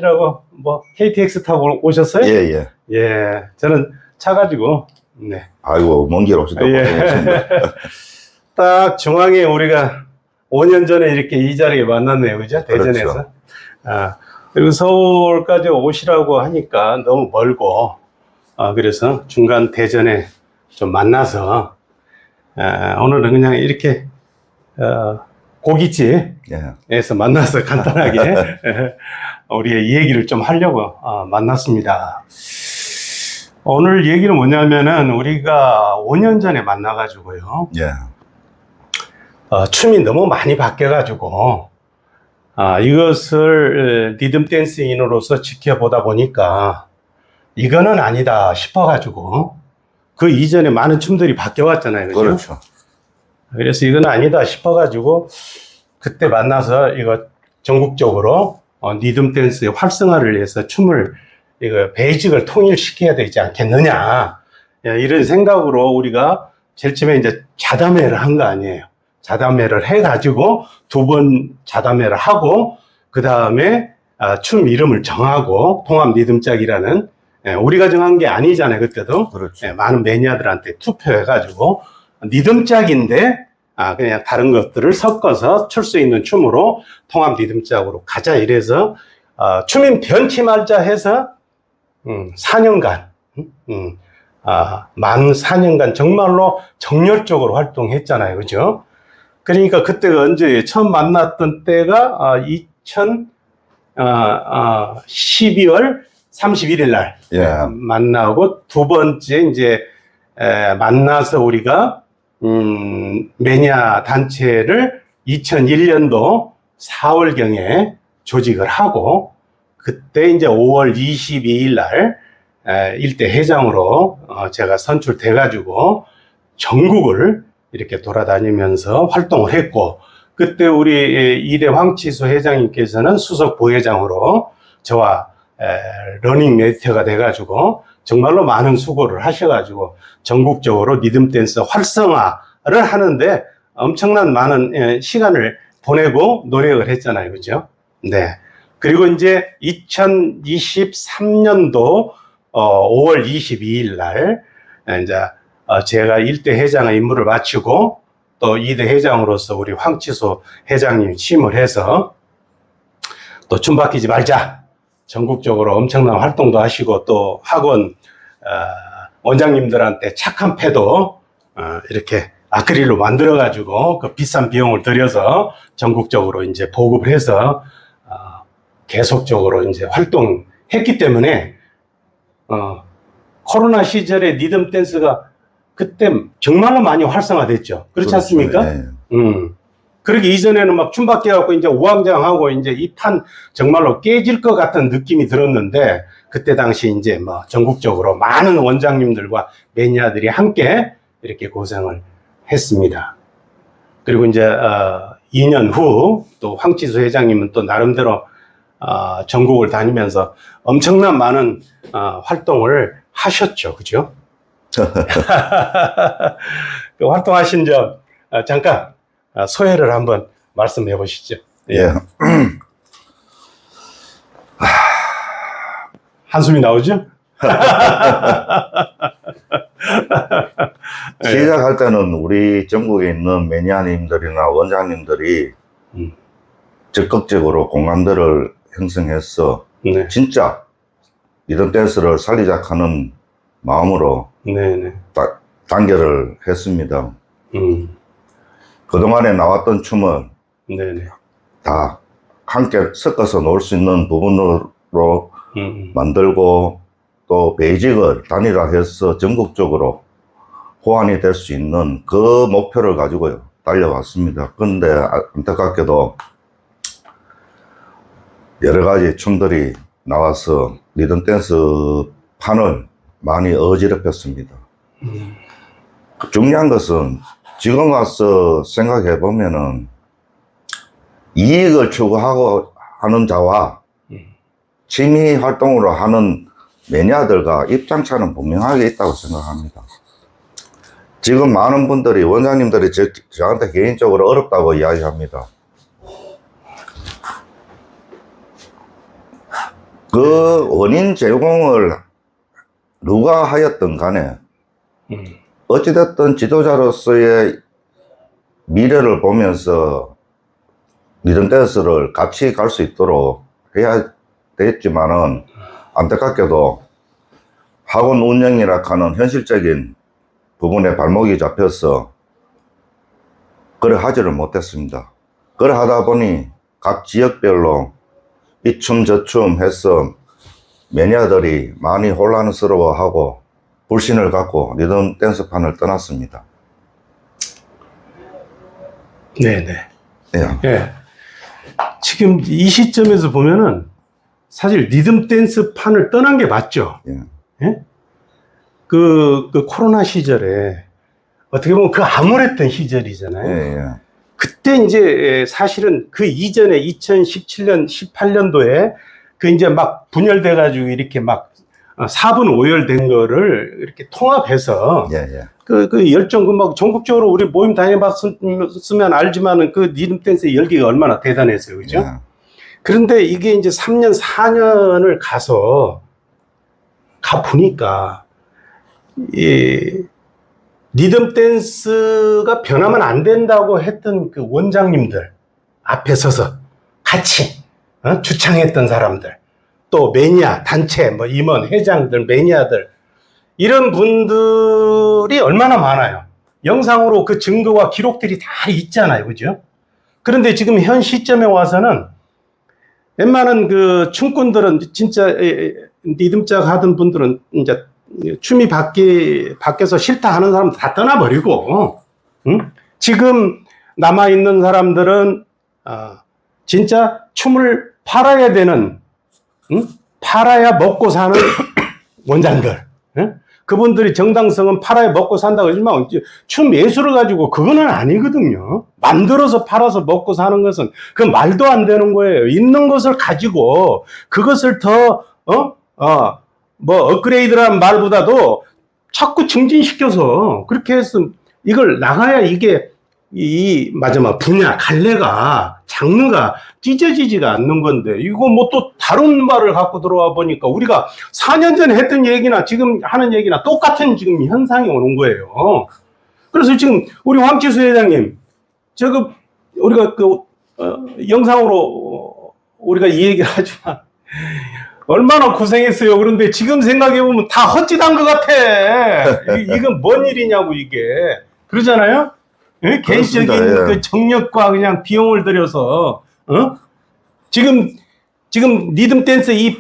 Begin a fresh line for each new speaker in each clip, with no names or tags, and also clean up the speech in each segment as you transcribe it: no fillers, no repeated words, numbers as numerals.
라고 뭐 KTX 타고 오셨어요?
예, 예.
예, 저는 차 가지고 네.
아이고, 먼 길 오시다고.
예. 딱 중앙에 우리가 5년 전에 이렇게 이 자리에 만났네요, 그죠? 대전에서.
그렇죠.
아, 그리고 서울까지 오시라고 하니까 너무 멀고, 그래서 중간 대전에 좀 만나서, 오늘은 그냥 이렇게 고깃집에서
예.
만나서 간단하게 우리의 얘기를 좀 하려고 만났습니다. 오늘 얘기는 뭐냐면은 우리가 5년 전에 만나가지고요.
예.
춤이 너무 많이 바뀌어가지고 이것을 리듬 댄스인으로서 지켜보다 보니까 이거는 아니다 싶어가지고 그 이전에 많은 춤들이 바뀌어왔잖아요. 그죠?
그렇죠.
그래서 이건 아니다 싶어가지고 그때 만나서 이거 전국적으로 리듬 댄스의 활성화를 위해서 춤을 이거 베이직을 통일시켜야 되지 않겠느냐 이런 생각으로 우리가 제일 처음에 이제 자담회를 한 거 아니에요. 자담회를 해가지고 2번 자담회를 하고 그 다음에 춤 이름을 정하고 통합 리듬짝이라는 우리가 정한 게 아니잖아요. 그때도
그렇죠.
많은 매니아들한테 투표해가지고 리듬짝인데 그냥 다른 것들을 섞어서 출 수 있는 춤으로 통합 리듬짝으로 가자 이래서 춤인 변치 말자 해서 4년간 만 4년간 정말로 정열적으로 활동했잖아요. 그죠? 그러니까 그때가 언제 처음 만났던 때가 12월 31일 날 만나고 두 번째 이제 만나서 우리가 매니아 단체를 2001년도 4월경에 조직을 하고 그때 이제 5월 22일 날 일대 회장으로 제가 선출돼 가지고 전국을 이렇게 돌아다니면서 활동을 했고 그때 우리 이대 황치수 회장님께서는 수석 부회장으로 저와 러닝 메이트가 돼 가지고 정말로 많은 수고를 하셔가지고 전국적으로 리듬 댄스 활성화를 하는데 엄청난 많은 시간을 보내고 노력을 했잖아요. 그죠? 네. 그리고 이제 2023년도 5월 22일 날 이제 제가 1대 회장의 임무를 마치고 또 2대 회장으로서 우리 황치수 회장님이 취임을 해서 또 춤 바뀌지 말자. 전국적으로 엄청난 활동도 하시고 또 학원 원장님들한테 착한 패도 이렇게 아크릴로 만들어 가지고 그 비싼 비용을 들여서 전국적으로 이제 보급을 해서 계속적으로 이제 활동했기 때문에 코로나 시절에 리듬 댄스가 그때 정말로 많이 활성화됐죠. 그렇지 않습니까?
네.
그러기 이전에는 막 춤 바뀌어갖고 이제 우왕좌왕하고 이제 이 판 정말로 깨질 것 같은 느낌이 들었는데 그때 당시 이제 뭐 전국적으로 많은 원장님들과 매니아들이 함께 이렇게 고생을 했습니다. 그리고 이제 2년 후 또 황치수 회장님은 또 나름대로 전국을 다니면서 엄청난 많은 활동을 하셨죠. 그죠? 그 활동하신 점 잠깐 소회를 한번 말씀해 보시죠.
예.
한숨이 나오죠?
시작할 때는 우리 전국에 있는 매니아님들이나 원장님들이 적극적으로 공감대를 형성해서
네.
진짜 리듬 댄스를 살리자 하는 마음으로
네네.
단결을 했습니다. 그동안에 나왔던 춤을
네네.
다 함께 섞어서 놀 수 있는 부분으로 만들고 또 베이직을 단일화해서 전국적으로 호환이 될 수 있는 그 목표를 가지고 달려왔습니다. 그런데 안타깝게도 여러 가지 춤들이 나와서 리듬 댄스 판을 많이 어지럽혔습니다. 중요한 것은 지금 와서 생각해 보면은 이익을 추구하고 하는 자와 취미 활동으로 하는 매니아들과 입장차는 분명하게 있다고 생각합니다. 지금 많은 분들이 원장님들이 저한테 개인적으로 어렵다고 이야기합니다. 그 원인 제공을 누가 하였든 간에 어찌됐든 지도자로서의 미래를 보면서 리듬댄스를 같이 갈 수 있도록 해야 되겠지만은 안타깝게도 학원 운영이라 하는 현실적인 부분에 발목이 잡혀서 그래 하지를 못했습니다. 그래 하다 보니 각 지역별로 이 춤 저 춤 해서 매니아들이 많이 혼란스러워하고 불신을 갖고 리듬 댄스판을 떠났습니다.
네네.
예.
예. 지금 이 시점에서 보면은 사실 리듬 댄스 판을 떠난 게 맞죠.
예.
예? 그 코로나 시절에 어떻게 보면 그 암울했던 시절이잖아요.
예, 예.
그때 이제 사실은 그 이전에 2017년, 18년도에 그 이제 막 분열돼가지고 이렇게 막 4분 오열된 거를 이렇게 통합해서
예, 예.
그 열정, 막 전국적으로 우리 모임 다녀봤으면 알지만은 그 리듬 댄스의 열기가 얼마나 대단했어요. 그죠?
예.
그런데 이게 이제 3년, 4년을 가보니까, 이, 리듬 댄스가 변하면 안 된다고 했던 그 원장님들 앞에 서서 같이, 주창했던 사람들, 또 매니아, 단체, 뭐 임원, 회장들, 매니아들, 이런 분들이 얼마나 많아요. 영상으로 그 증거와 기록들이 다 있잖아요. 그죠? 그런데 지금 현 시점에 와서는 웬만한 그 춤꾼들은 진짜 리듬짝 하던 분들은 이제 춤이 밖에서 싫다 하는 사람 다 떠나버리고, 응? 지금 남아있는 사람들은 진짜 춤을 팔아야 되는, 응? 팔아야 먹고 사는 원장들, 응? 그분들이 정당성은 팔아야 먹고 산다고 하지만 춤 예술을 가지고 그거는 아니거든요. 만들어서 팔아서 먹고 사는 것은 그 말도 안 되는 거예요. 있는 것을 가지고 그것을 더 업그레이드란 말보다도 자꾸 증진시켜서 그렇게 해서 이걸 나가야 이게 마지막 분야, 갈래가, 장르가 찢어지지가 않는 건데, 이거 뭐 또 다른 말을 갖고 들어와 보니까 우리가 4년 전에 했던 얘기나 지금 하는 얘기나 똑같은 지금 현상이 오는 거예요. 그래서 지금 우리 황치수 회장님, 우리가 영상으로 우리가 이 얘기를 하지만, 얼마나 고생했어요. 그런데 지금 생각해보면 다 헛짓한 것 같아. 이건 뭔 일이냐고, 이게. 그러잖아요? 예? 개인적인
예.
그 정력과 그냥 비용을 들여서, 지금 리듬 댄스 이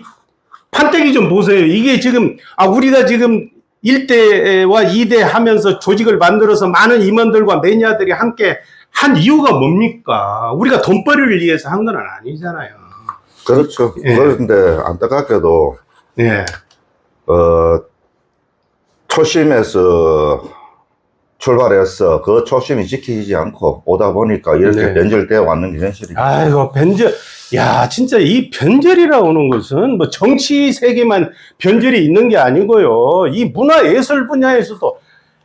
판때기 좀 보세요. 이게 지금, 우리가 지금 1대와 2대 하면서 조직을 만들어서 많은 임원들과 매니아들이 함께 한 이유가 뭡니까? 우리가 돈벌이를 위해서 한 건 아니잖아요.
그렇죠.
예.
그런데 안타깝게도
예.
초심에서 출발해서 그 초심이 지키지 않고 오다 보니까 이렇게
네.
변절되어 왔는 게 현실이죠.
아이고, 변절. 야, 진짜 이 변절이라고 하는 것은 뭐 정치 세계만 변절이 있는 게 아니고요. 이 문화 예술 분야에서도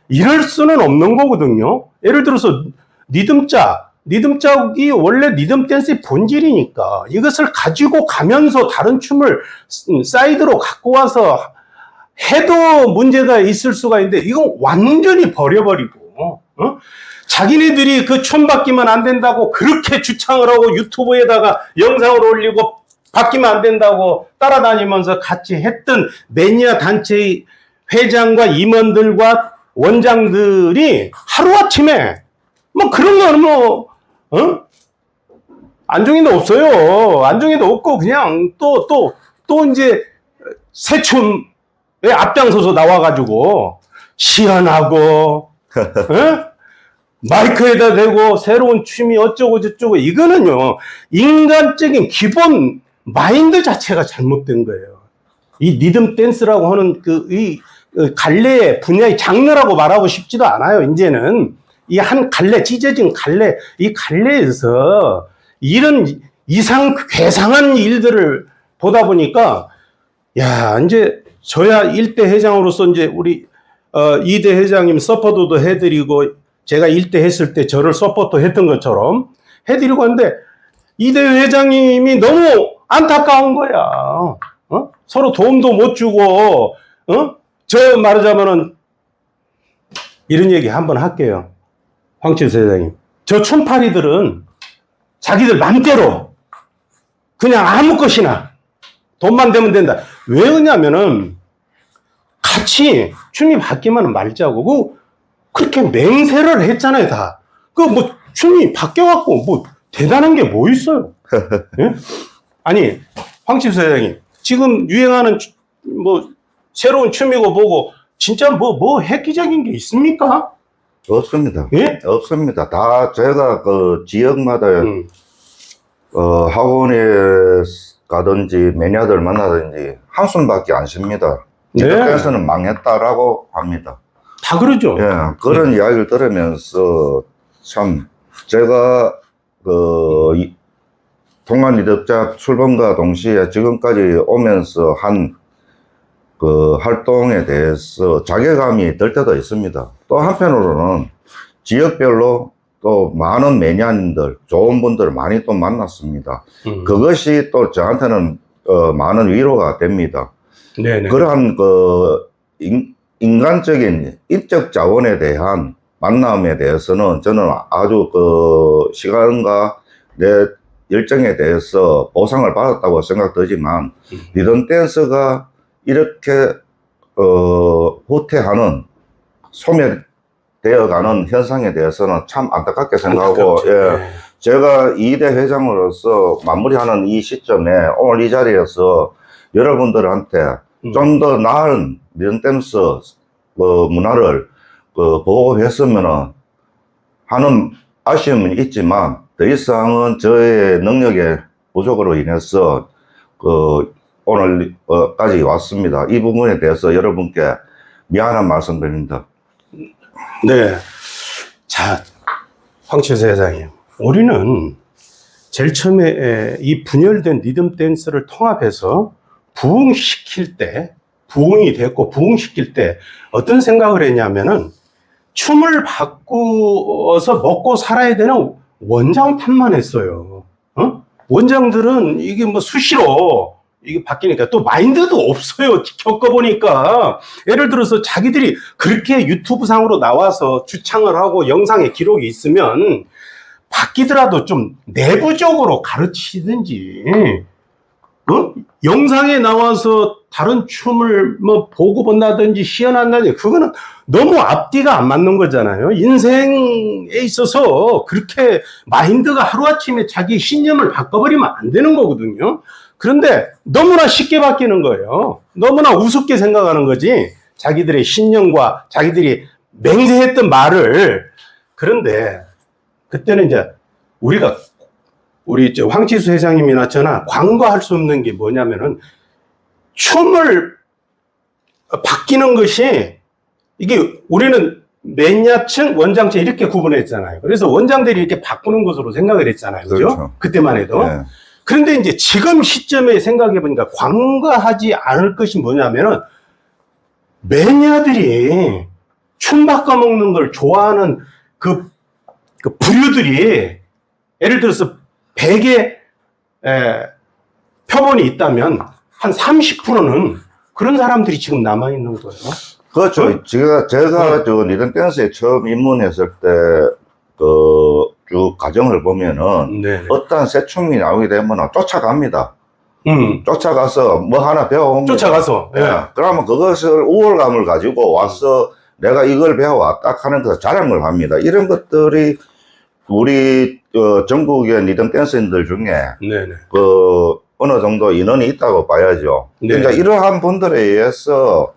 이럴 수는 없는 거거든요. 예를 들어서 리듬짝이 원래 리듬 댄스의 본질이니까 이것을 가지고 가면서 다른 춤을 사이드로 갖고 와서 해도 문제가 있을 수가 있는데 이건 완전히 버려버리고 자기네들이 그 춤 바뀌면 안 된다고 그렇게 주창을 하고 유튜브에다가 영상을 올리고 바뀌면 안 된다고 따라다니면서 같이 했던 매니아 단체의 회장과 임원들과 원장들이 하루아침에 뭐 그런 거는 안중에도 없어요. 안중에도 없고 그냥 또 이제 새 춤에 앞장서서 나와가지고 시연하고 마이크에다 대고 새로운 춤이 어쩌고 저쩌고 이거는요 인간적인 기본 마인드 자체가 잘못된 거예요. 이 리듬 댄스라고 하는 이 갈래 분야의 장르라고 말하고 싶지도 않아요. 이제는 이 한 갈래 찢어진 갈래 이 갈래에서 이런 괴상한 일들을 보다 보니까 야 이제 저야 1대 회장으로서 이제 우리 2대 회장님 서포트도 해드리고 제가 1대 했을 때 저를 서포트 했던 것처럼 해드리고 하는데 2대 회장님이 너무 안타까운 거야. 서로 도움도 못 주고, 저 말하자면은, 이런 얘기 한번 할게요. 황치수 회장님. 저 촌파리들은 자기들 맘대로 그냥 아무 것이나 돈만 되면 된다. 왜 그러냐면은 같이 춤이 바뀌면 말자고 그렇게 맹세를 했잖아요, 다. 뭐 춤이 바뀌어갖고 뭐 대단한 게 뭐 있어요? 예? 아니, 황치수 회장님, 지금 유행하는 뭐 새로운 춤이고 뭐고 진짜 뭐 획기적인 게 있습니까?
없습니다.
예?
없습니다. 다 제가 그 지역마다 학원에 가든지 매니아들 만나든지 한숨밖에 안 쉽니다.
네.
이때에서는 망했다라고 합니다.
다 그러죠.
예, 그런 이야기를 들으면서 참 제가 통합리덕자 출범과 동시에 지금까지 오면서 한 그 활동에 대해서 자괴감이 들 때도 있습니다. 또 한편으로는 지역별로 또 많은 매니아님들, 좋은 분들을 많이 또 만났습니다. 그것이 또 저한테는 많은 위로가 됩니다.
네네.
그러한 인간적인 인적 자원에 대한 만남에 대해서는 저는 아주 시간과 내 열정에 대해서 보상을 받았다고 생각되지만 리듬 댄스가 이렇게 후퇴하는 소멸되어가는 현상에 대해서는 참 안타깝게 생각하고 예, 제가 이대 회장으로서 마무리하는 이 시점에 오늘 이 자리에서 여러분들한테 좀 더 나은 리듬 댄스 문화를 보호했으면 하는 아쉬움은 있지만 더 이상은 저의 능력의 부족으로 인해서 오늘까지 왔습니다. 이 부분에 대해서 여러분께 미안한 말씀 드립니다.
네. 자, 황치수 회장님. 우리는 제일 처음에 이 분열된 리듬 댄스를 통합해서 부흥시킬 때, 부흥이 됐고 부흥시킬 때 어떤 생각을 했냐면은 춤을 바꾸어서 먹고 살아야 되는 원장 탓만 했어요. 원장들은 이게 뭐 수시로 이게 바뀌니까 또 마인드도 없어요. 겪어보니까. 예를 들어서 자기들이 그렇게 유튜브 상으로 나와서 주창을 하고 영상에 기록이 있으면 바뀌더라도 좀 내부적으로 가르치든지, 영상에 나와서 다른 춤을 뭐 보고 본다든지 시연한다든지 그거는 너무 앞뒤가 안 맞는 거잖아요. 인생에 있어서 그렇게 마인드가 하루아침에 자기 신념을 바꿔버리면 안 되는 거거든요. 그런데 너무나 쉽게 바뀌는 거예요. 너무나 우습게 생각하는 거지. 자기들의 신념과 자기들이 맹세했던 말을. 그런데 그때는 이제 우리 황치수 회장님이나 저나 관과할 수 없는 게 뭐냐면은 춤을 바뀌는 것이 이게 우리는 매니아층, 원장층 이렇게 구분했잖아요. 그래서 원장들이 이렇게 바꾸는 것으로 생각을 했잖아요. 그죠?
그렇죠.
그때만 해도.
네.
그런데 이제 지금 시점에 생각해 보니까 관과하지 않을 것이 뭐냐면은 매니아들이 춤 바꿔먹는 걸 좋아하는 그 부류들이 예를 들어서 100의 표본이 있다면 한 30%는 그런 사람들이 지금 남아있는 거예요.
그렇죠. 제가 저 리듬 댄스에 처음 입문했을 때 쭉 과정을 보면은
네네.
어떠한 새 춤이 나오게 되면 쫓아갑니다. 쫓아가서 뭐 하나 배워옵니다.
쫓아가서.
예. 그러면 그것을 우월감을 가지고 와서 내가 이걸 배워왔다 하는 그 자랑을 합니다. 이런 것들이 우리 전국의 리듬 댄서인들 중에
네네.
어느 정도 인원이 있다고 봐야죠.
네.
그러니까 이러한 분들에 의해서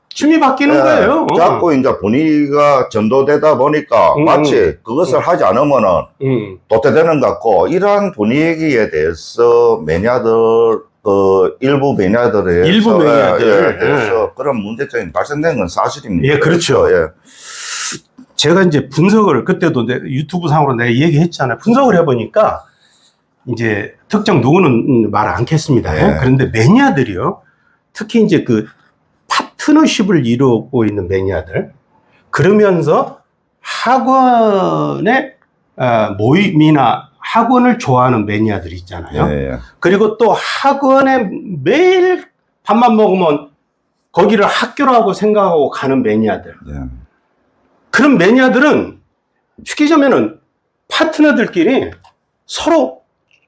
춤이 바뀌는 거예요.
자꾸 이제 분위기가 전도되다 보니까 마치 그것을 하지 않으면은 도태되는 것 같고, 이러한 분위기에 대해서 매니아들, 일부 매니아들에
일부 매니아들.
대해서 그런 문제점이 발생된 건 사실입니다.
예, 그렇죠.
예.
제가 이제 분석을 그때도 유튜브 상으로 내가 얘기했잖아요. 분석을 해보니까 이제 특정 누구는 말 않겠습니다.
네.
그런데 매니아들이요. 특히 이제 그 파트너십을 이루고 있는 매니아들. 그러면서 학원의 모임이나 학원을 좋아하는 매니아들이 있잖아요.
예.
그리고 또 학원에 매일 밥만 먹으면 거기를 학교라고 생각하고 가는 매니아들.
예.
그런 매니아들은 쉽게 얘기하면은 파트너들끼리 서로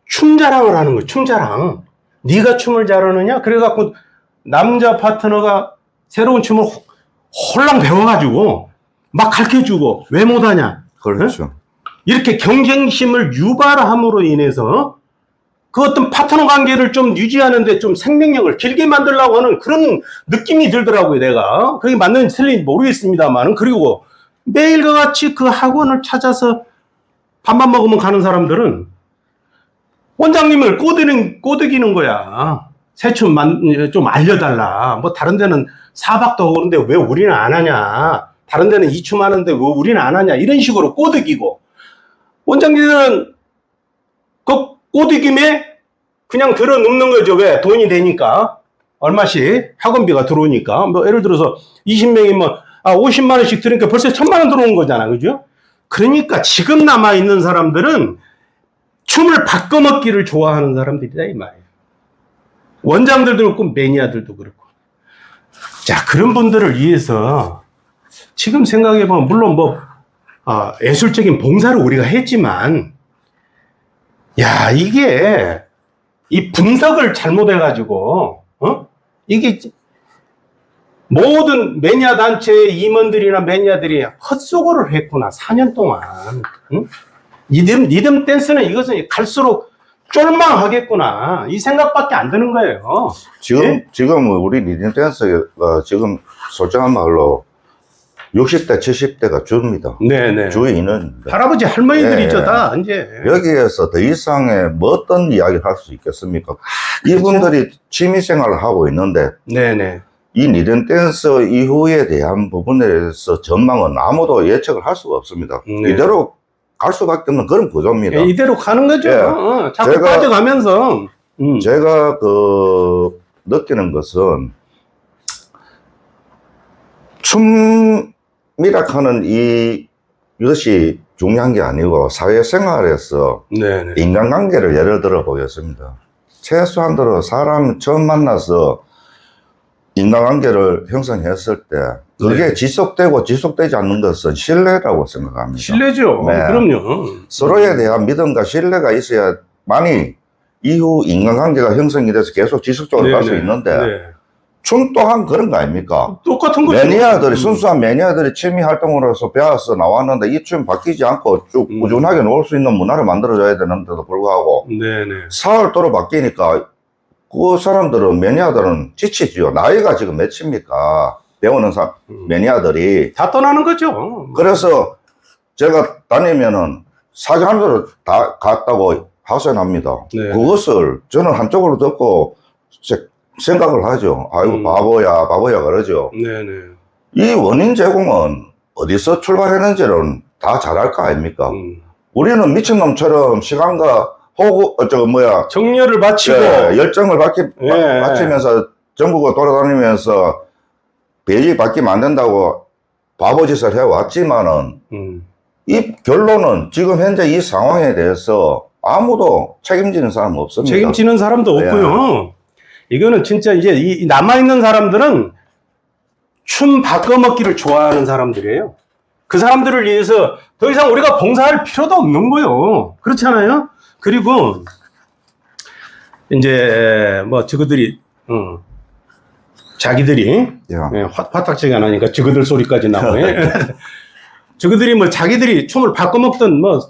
춤 자랑을 하는 거예요. 춤 자랑. 네가 춤을 잘하느냐? 그래갖고 남자 파트너가 새로운 춤을 홀랑 배워가지고 막 가르쳐주고 왜 못하냐?
그렇죠.
이렇게 경쟁심을 유발함으로 인해서 그 어떤 파트너 관계를 좀 유지하는데 좀 생명력을 길게 만들려고 하는 그런 느낌이 들더라고요, 내가. 그게 맞는지 틀린지 모르겠습니다만. 그리고 매일과 같이 그 학원을 찾아서 밥만 먹으면 가는 사람들은 원장님을 꼬드기는 거야. 새춤 좀 알려달라. 뭐 다른 데는 4박도 하고 그러는데 왜 우리는 안 하냐. 다른 데는 2춤 하는데 왜 우리는 안 하냐. 이런 식으로 꼬드기고. 원장님들은 그 꼬드김에 그냥 들어 눕는 거죠. 왜? 돈이 되니까. 얼마씩 학원비가 들어오니까. 뭐 예를 들어서 20명이면 50만 원씩 들으니까 벌써 1000만 원 들어온 거잖아. 그죠? 그러니까 지금 남아있는 사람들은 춤을 바꿔먹기를 좋아하는 사람들이다 이 말이에요. 원장들도 그렇고 매니아들도 그렇고. 자, 그런 분들을 위해서 지금 생각해보면 물론 뭐 예술적인 봉사를 우리가 했지만 야, 이게 이 분석을 잘못해가지고 이게 모든 매니아 단체의 임원들이나 매니아들이 헛수고를 했구나. 4년 동안. 응? 리듬 댄스는 이것은 갈수록 쫄망하겠구나. 이 생각밖에 안 드는 거예요.
지금 우리 리듬 댄스가 지금 솔직한 말로 60대, 70대가 줍니다.
네네.
주의 인원.
할아버지, 할머니들이죠, 다, 이제.
여기에서 더 이상의 뭐 어떤 이야기를 할 수 있겠습니까? 이분들이 취미생활을 하고 있는데,
네네.
이 리듬 댄스 이후에 대한 부분에 대해서 전망은 아무도 예측을 할 수가 없습니다.
네.
이대로 갈 수밖에 없는 그런 구조입니다.
이대로 가는 거죠.
예.
자꾸 빠져가면서.
제가 느끼는 것은 춤이라 하는 이것이 중요한 게 아니고 사회생활에서
네네.
인간관계를 예를 들어 보겠습니다. 최소한도로 사람 처음 만나서 인간관계를 형성했을 때 그게
네.
지속되지 않는 것은 신뢰라고 생각합니다.
신뢰죠.
네.
그럼요.
서로에 대한 믿음과 신뢰가 있어야만이 이후 인간관계가 형성이 돼서 계속 지속적으로 갈 수
네네.
있는데
네.
춤 또한 그런 거 아닙니까?
똑같은 거죠.
매니아들이 순수한 매니아들이 취미 활동으로서 배워서 나왔는데 이 춤 바뀌지 않고 쭉 꾸준하게 놓을 수 있는 문화를 만들어줘야 되는데도 불구하고
네네.
사흘도로 바뀌니까 그 사람들은 매니아들은 지치지요. 나이가 지금 몇입니까? 배우는 매니아들이.
다 떠나는 거죠.
그래서 제가 다니면은 사장님들 다 갔다고 하소연합니다.
네.
그것을 저는 한쪽으로 듣고 생각을 하죠. 아이고 바보야 그러죠.
네네.
이 원인 제공은 어디서 출발했는지는 다 잘 알 거 아닙니까? 우리는 미친놈처럼 시간과
정렬을 바치고.
열정을 바치면서 전국을 돌아다니면서 배지 바뀌면 안 된다고 바보짓을 해왔지만은 이 결론은 지금 현재 이 상황에 대해서 아무도 책임지는 사람은 없습니다.
책임지는 사람도 없고요. 이거는 진짜 이제 이 남아있는 사람들은 춤 바꿔먹기를 좋아하는 사람들이에요. 그 사람들을 위해서 더 이상 우리가 봉사할 필요도 없는 거예요. 그렇잖아요? 그리고 이제 뭐 저그들이 자기들이 화딱지가 나니까 저그들 소리까지 나오네. 저그들이 뭐 자기들이 춤을 바꿔먹든 뭐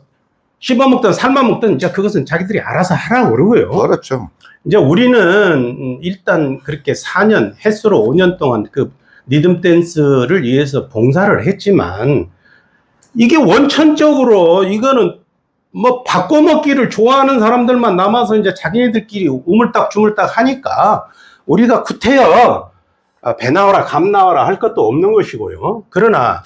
씹어먹든 삶아먹든 이제 그것은 자기들이 알아서 하라고 그러고요.
그렇죠.
이제 우리는 일단 그렇게 4년, 횟수로 5년 동안 그 리듬 댄스를 위해서 봉사를 했지만 이게 원천적으로 이거는 뭐 바꿔먹기를 좋아하는 사람들만 남아서 이제 자기네들끼리 우물딱 주물딱 하니까 우리가 구태여 배 나와라 감 나와라 할 것도 없는 것이고요. 그러나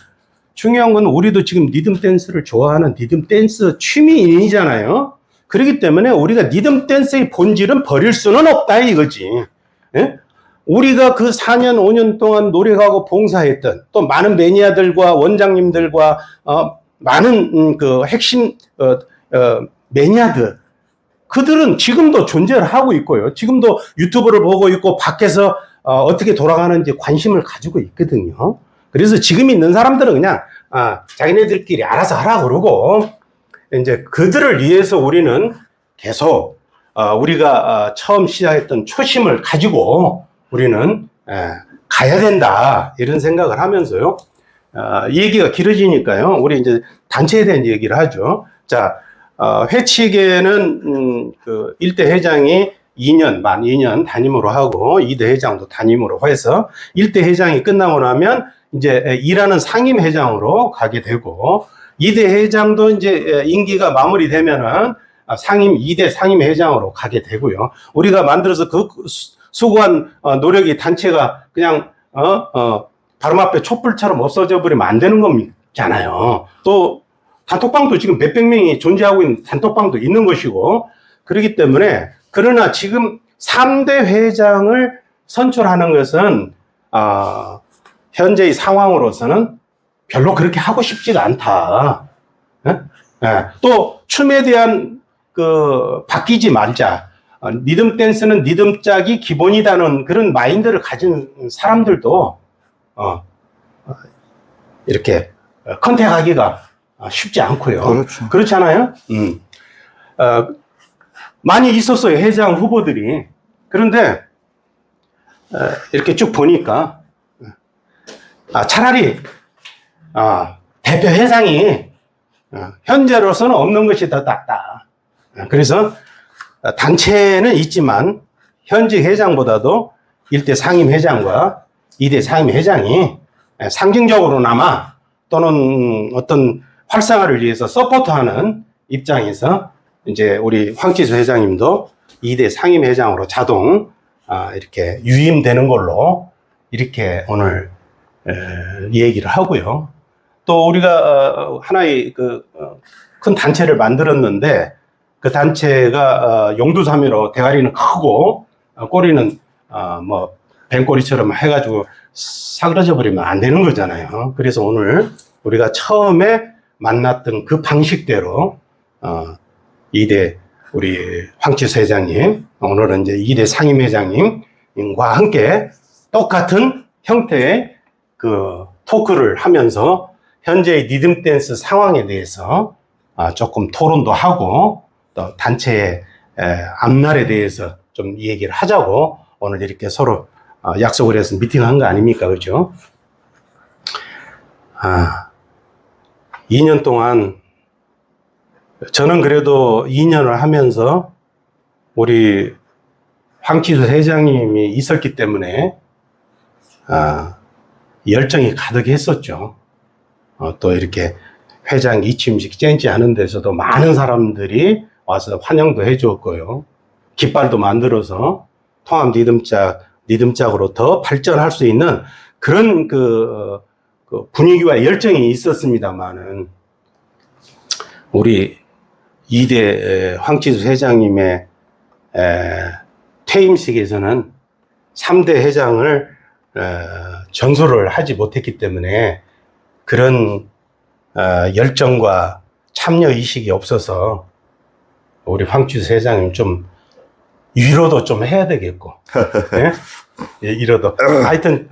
중요한 건 우리도 지금 리듬 댄스를 좋아하는 리듬 댄스 취미인이잖아요. 그렇기 때문에 우리가 리듬 댄스의 본질은 버릴 수는 없다 이거지. 예? 우리가 그 4년, 5년 동안 노력하고 봉사했던 또 많은 매니아들과 원장님들과 많은 그 핵심 매니아들 그들은 지금도 존재를 하고 있고요. 지금도 유튜브를 보고 있고 밖에서 어떻게 돌아가는지 관심을 가지고 있거든요. 그래서 지금 있는 사람들은 그냥 자기네들끼리 알아서 하라 그러고 이제 그들을 위해서 우리는 계속 우리가 처음 시작했던 초심을 가지고 우리는 가야 된다 이런 생각을 하면서요. 이 얘기가 길어지니까요. 우리 이제 단체에 대한 얘기를 하죠. 자, 회칙에는 그 1대 회장이 만 2년 단임으로 하고 2대 회장도 단임으로 해서 1대 회장이 끝나고 나면 이제 일하는 상임 회장으로 가게 되고 2대 회장도 이제 임기가 마무리되면은 2대 상임 회장으로 가게 되고요. 우리가 만들어서 그 수고한 노력이 단체가 그냥 바로 앞에 촛불처럼 없어져 버리면 안 되는 거잖아요. 또 단톡방도 지금 몇백 명이 존재하고 있는 단톡방도 있는 것이고 그렇기 때문에 그러나 지금 3대 회장을 선출하는 것은 현재의 상황으로서는 별로 그렇게 하고 싶지가 않다. 또 춤에 대한 바뀌지 말자. 리듬 댄스는 리듬 짝이 기본이다는 그런 마인드를 가진 사람들도 이렇게 컨택하기가 쉽지 않고요.
그렇죠.
그렇잖아요. 많이 있었어요, 회장 후보들이. 그런데 이렇게 쭉 보니까 차라리 대표 회장이 현재로서는 없는 것이 더 낫다. 그래서 단체는 있지만 현직 회장보다도 1대 상임 회장과 2대 상임 회장이 상징적으로나마 또는 어떤 활성화를 위해서 서포트하는 입장에서 이제 우리 황치수 회장님도 2대 상임 회장으로 자동 이렇게 유임되는 걸로 이렇게 오늘 얘기를 하고요. 또 우리가 하나의 큰 단체를 만들었는데 그 단체가 용두사미로 대가리는 크고 꼬리는 뭐 뱀꼬리처럼 해가지고 사그러져 버리면 안 되는 거잖아요. 그래서 오늘 우리가 처음에 만났던 그 방식대로 2대 우리 황치수 회장님, 오늘은 이제 2대 상임 회장님과 함께 똑같은 형태의 그 토크를 하면서 현재의 리듬 댄스 상황에 대해서 조금 토론도 하고 또 단체의 앞날에 대해서 좀 얘기를 하자고 오늘 이렇게 서로 약속을 해서 미팅한 거 아닙니까? 그죠? 2년 동안 저는 그래도 2년을 하면서 우리 황치수 회장님이 있었기 때문에 열정이 가득했었죠. 또 이렇게 회장 이침식 젠지 하는 데서도 많은 사람들이 와서 환영도 해주었고요. 깃발도 만들어서 통합 리듬짝으로 더 발전할 수 있는 그런 그 분위기와 열정이 있었습니다만은 우리 2대 황치수 회장님의 퇴임식에서는 3대 회장을 전소를 하지 못했기 때문에 그런 열정과 참여 의식이 없어서 우리 황치수 회장님 좀 위로도 좀 해야 되겠고 예? 예, 위로도 하여튼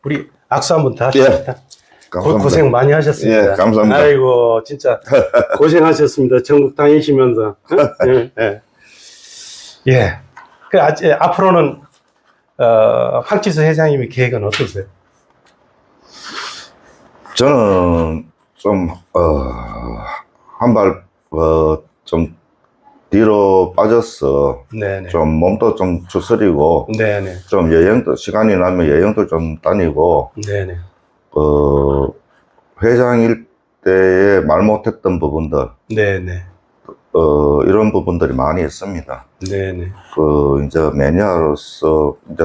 우리 악수 한번 더 하십시다. 고생 많이 하셨습니다.
예, 감사합니다.
아이고 진짜 고생하셨습니다. 전국 다니시면서 예. 앞으로는 황치수 회장님의 계획은 어떠세요?
저는 좀 한 발 좀 뒤로 빠졌어.
네네.
좀 몸도 좀 추스리고
네네.
좀 여행도 시간이 나면 여행도 좀 다니고
네네.
회장일 때에 말 못했던 부분들
네네.
이런 부분들이 많이 있습니다.
네네.
이제 매니아로서 이제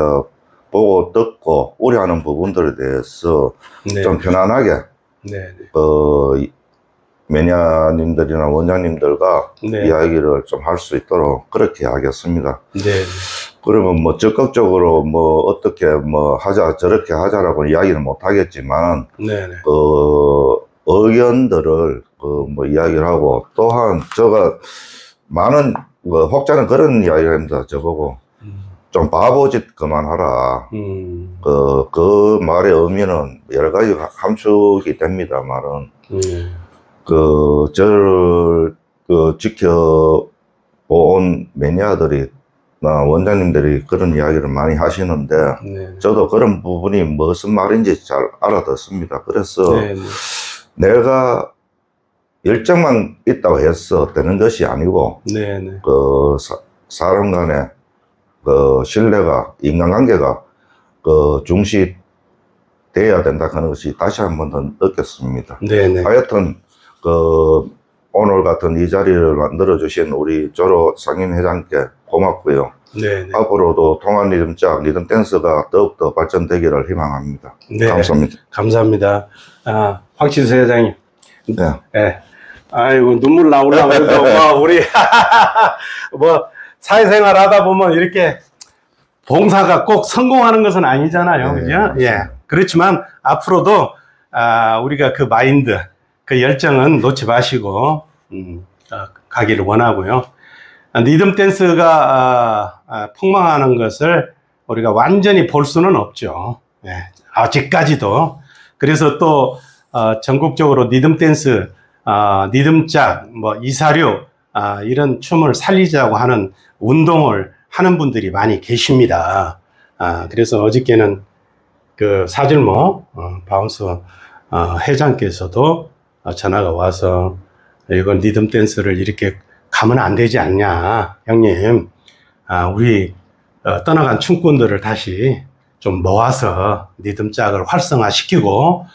보고 듣고 우려하는 부분들에 대해서
네.
좀 편안하게
네네.
매니아님들이나 원장님들과
네.
이야기를 좀 할 수 있도록 그렇게 하겠습니다.
네네.
그러면 뭐 적극적으로 뭐 어떻게 뭐 하자 저렇게 하자라고 이야기는 못 하겠지만
네네.
의견들을 뭐 이야기를 하고 또한 제가 많은 혹자는 그런 이야기를 합니다. 저보고 좀 바보짓 그만하라. 그 말의 의미는 여러 가지 함축이 됩니다만은, 저를, 지켜본 매니아들이, 원장님들이 그런 이야기를 많이 하시는데,
네.
저도 그런 부분이 무슨 말인지 잘 알아듣습니다. 그래서
네.
내가 열정만 있다고 해서 되는 것이 아니고,
네. 네.
사람 간의 신뢰가, 인간관계가 중시돼야 된다 하는 것이 다시 한 번 더 느꼈습니다.
네네.
하여튼 오늘 같은 이 자리를 만들어주신 우리 조로 상임회장께 고맙고요.
네네.
앞으로도 통합 리듬짝, 리듬 댄스가 더욱더 발전되기를 희망합니다.
네.
감사합니다.
감사합니다. 황치수 회장님.
네.
네. 아이고, 눈물 나오려고 그래도, 우리, 사회생활 하다 보면 이렇게 봉사가 꼭 성공하는 것은 아니잖아요.
네,
그죠?
맞습니다.
예. 그렇지만 앞으로도, 우리가 그 마인드, 그 열정은 놓지 마시고, 가기를 원하고요. 리듬 댄스가, 폭망하는 것을 우리가 완전히 볼 수는 없죠. 예. 아직까지도. 그래서 또, 전국적으로 리듬 댄스, 리듬짝, 이사류, 이런 춤을 살리자고 하는 운동을 하는 분들이 많이 계십니다. 그래서 어저께는 그 사절모, 바운스, 회장께서도 전화가 와서 이건 리듬 댄스를 이렇게 가면 안 되지 않냐, 형님. 우리 떠나간 춤꾼들을 다시 좀 모아서 리듬짝을 활성화시키고,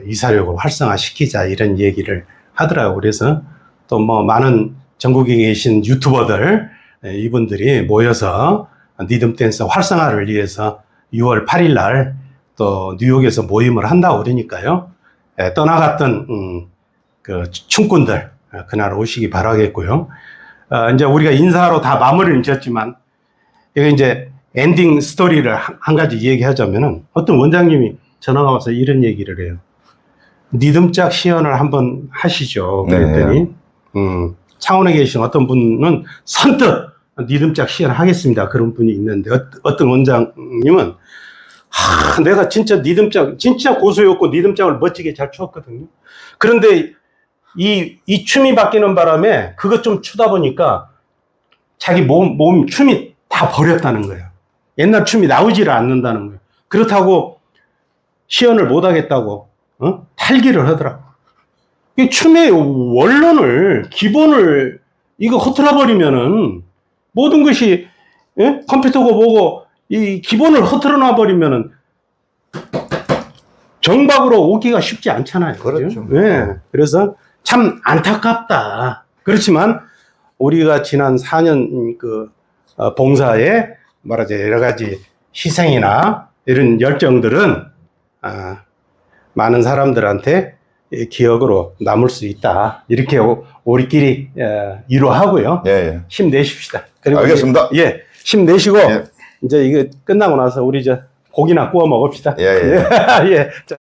이사력을 활성화시키자 이런 얘기를 하더라고요. 그래서 또 많은 전국에 계신 유튜버들 이분들이 모여서 리듬 댄스 활성화를 위해서 6월 8일 날 또 뉴욕에서 모임을 한다고 그러니까요. 떠나갔던 그 춤꾼들 그날 오시기 바라겠고요. 이제 우리가 인사로 다 마무리를 지었지만 이게 이제 엔딩 스토리를 한 가지 얘기하자면은 어떤 원장님이 전화가 와서 이런 얘기를 해요. 리듬짝 시연을 한번 하시죠. 그랬더니 창원에 계신 어떤 분은 선뜻 리듬짝 시연을 하겠습니다. 그런 분이 있는데 어떤 원장님은 내가 진짜 리듬짝 진짜 고수였고 리듬짝을 멋지게 잘 추었거든요. 그런데 이 춤이 바뀌는 바람에 그것 좀 추다 보니까 자기 몸 춤이 다 버렸다는 거예요. 옛날 춤이 나오지를 않는다는 거예요. 그렇다고 시연을 못 하겠다고 탈기를 하더라고. 이 춤의 원론을 기본을 이거 허틀어 버리면은 모든 것이 컴퓨터고 뭐고 이 기본을 허틀어 놔 버리면은 정박으로 오기가 쉽지 않잖아요.
그렇죠.
네. 그래서 참 안타깝다. 그렇지만 우리가 지난 4년 봉사에 말하자 여러 가지 희생이나 이런 열정들은 많은 사람들한테 기억으로 남을 수 있다. 이렇게 우리끼리 위로하고요.
예.
힘내십시다. 그리고
알겠습니다.
예, 힘내시고
예.
이제 이거 끝나고 나서 우리 고기나 구워 먹읍시다.
예.
예. 자.